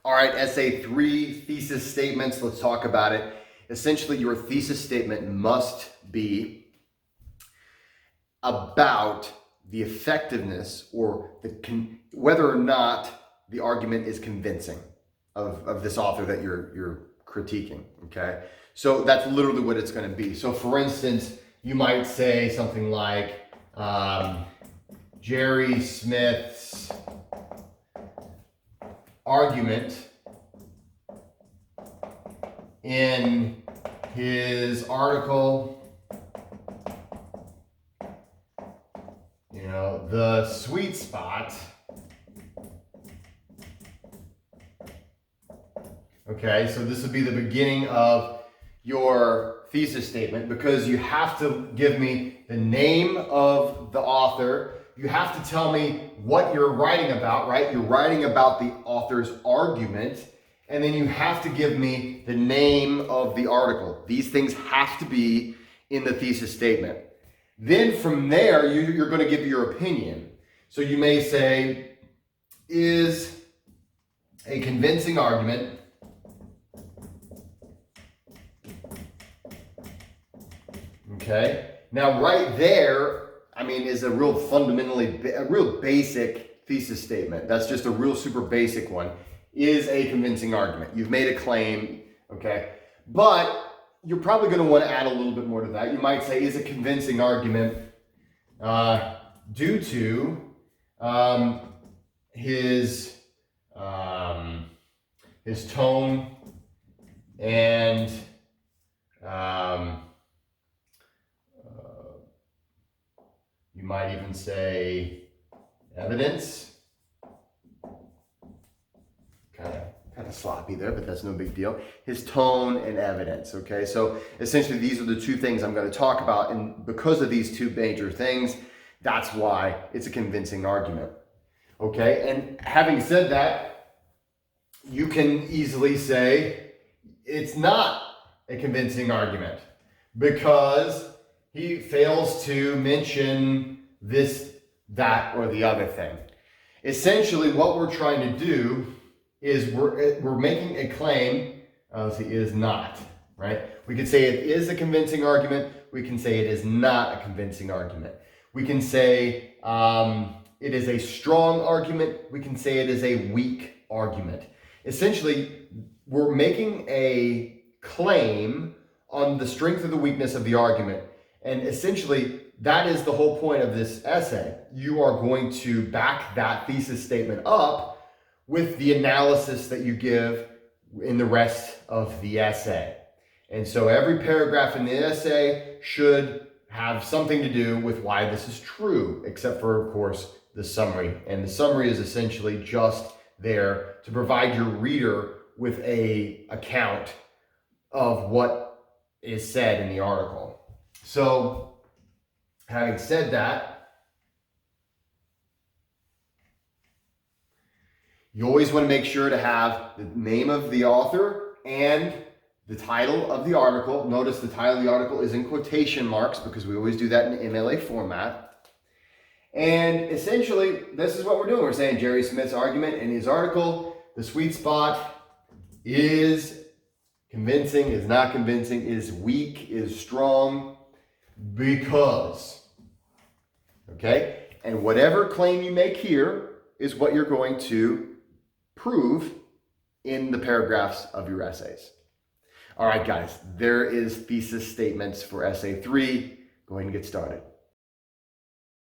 All right, essay 3, thesis statements. Let's talk about it. Essentially, your thesis statement must be about the effectiveness or whether or not the argument is convincing of this author that you're critiquing, okay? So that's literally what it's going to be. So for instance, you might say something like Jerry Smith's argument in his article, the sweet spot, okay, so this would be the beginning of your thesis statement, because you have to give me the name of the author. You have to tell me what you're writing about, right? You're writing about the author's argument, and then you have to give me the name of the article. These things have to be in the thesis statement. Then from there, you're going to give your opinion. So you may say, is a convincing argument okay? Now right there, is a real real basic thesis statement. That's just a real super basic one. Is a convincing argument. You've made a claim, okay? But you're probably going to want to add a little bit more to that. You might say, is a convincing argument due to his tone and you might even say evidence. Kind of sloppy there, but that's no big deal. His tone and evidence, okay? So essentially these are the two things I'm going to talk about, and because of these two major things, that's why it's a convincing argument, okay? And having said that, you can easily say it's not a convincing argument because he fails to mention this, that, or the other thing. Essentially, what we're trying to do is we're making a claim, he is not, right? We could say it is a convincing argument. We can say it is not a convincing argument. We can say it is a strong argument. We can say it is a weak argument. Essentially, we're making a claim on the strength or the weakness of the argument. And essentially, that is the whole point of this essay. You are going to back that thesis statement up with the analysis that you give in the rest of the essay. And so every paragraph in the essay should have something to do with why this is true, except for, of course, the summary. And the summary is essentially just there to provide your reader with an account of what is said in the article. So, having said that, you always want to make sure to have the name of the author and the title of the article. Notice the title of the article is in quotation marks because we always do that in MLA format. And essentially, this is what we're doing. We're saying Jerry Smith's argument in his article, the sweet spot is convincing, is not convincing, is weak, is strong, because, okay? And whatever claim you make here is what you're going to prove in the paragraphs of your essays. All right, guys, there is thesis statements for essay 3. Go ahead and get started.